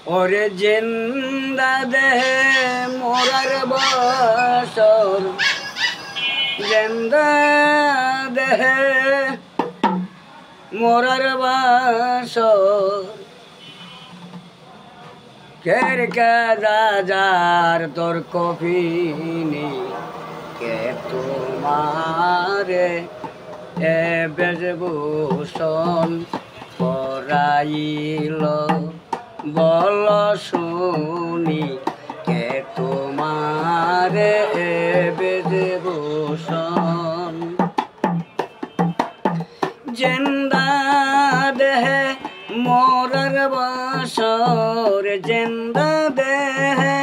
ওরে জিন্দা দেহে মোরার বসর জিন্দা দেহে মোরার বসর কের কাজার তোর কফিনি কে তোমারে এ বেজভূষণ পরাইল বল শুনি কে তোমারে এ বেজভূষণ জিন্দা দেহে মোরার বাসর জিন্দা দেহে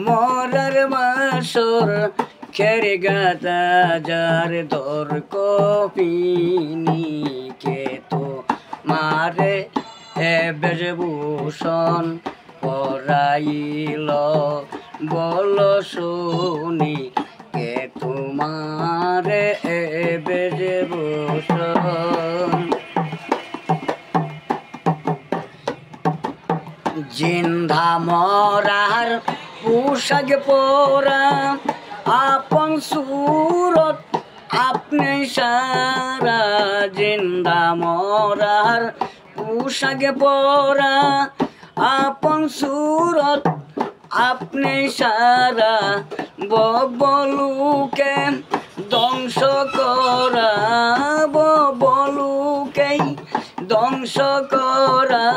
মোরার বাসর খের গাতা যার দর কপিনি কে তো মারে এ বেজভূষণ পরাইল বল শুনি কে তোমারে এ বেজভূষণ জিন্দা মরার পোশাক পরা আপন সুরত আপনি সারা জিন্দা মরার পোশাক পরা আপন সুরত আপনি সারা ববলুকে ধ্বংস করা ববলুকে ধ্বংস করা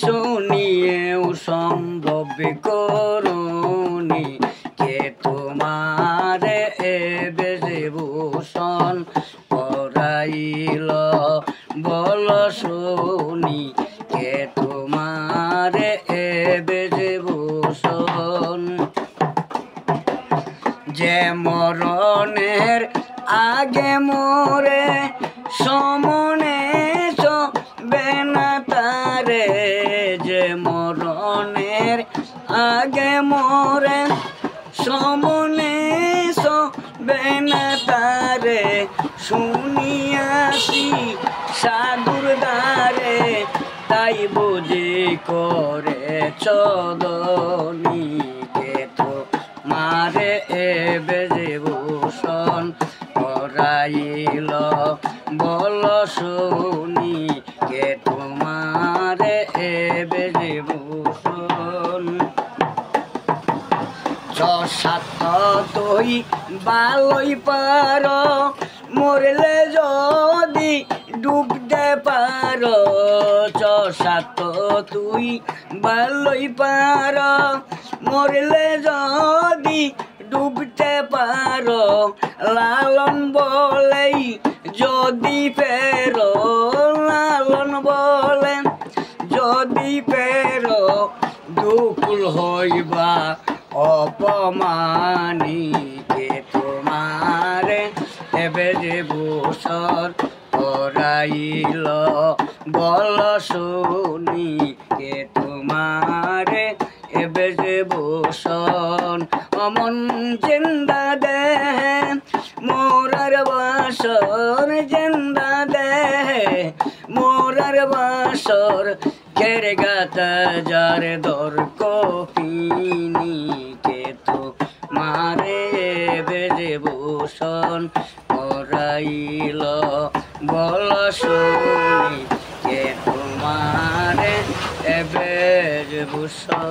শুনিয়েও সম্ভব করুনি কে তোমারে এ বেজভূষণ পরাইল বল শুনি কে তোমারে এ বেজভূষণ যে মরণের আগে মোরে সমনে বেনা তারে যে মরণের আগে মোরে সমনে বেনা তারে শুনিয়াছি সাধুর দ্বারে তাই বুঝি করে চদনি কে তো মারে এ বেজভূষণ পরাইল বল শুনি কে তোমারে এ বেজভূষণ সাত তুই বালই পার মরলে যদি ডুবতে পার সাত তুই বালই পার মরলে যদি ডুবতে পার লালন বলেই যদি ফের লালন বলে যদি ফের দুকুল হইবা অপমানি কে তোমারে এ বেজভূষণ পরাইল বল শুনি কে তোমারে এ বেজভূষণ অমন জিন্দা দেহে মোরার বাসর জিন্দা দেহে মোরার বাসর খের গাতা যার দর কপিনি কে তো মারে বেজভূষণ পরাইল বল শুনি কে তোমারে এ বেজভূষণ।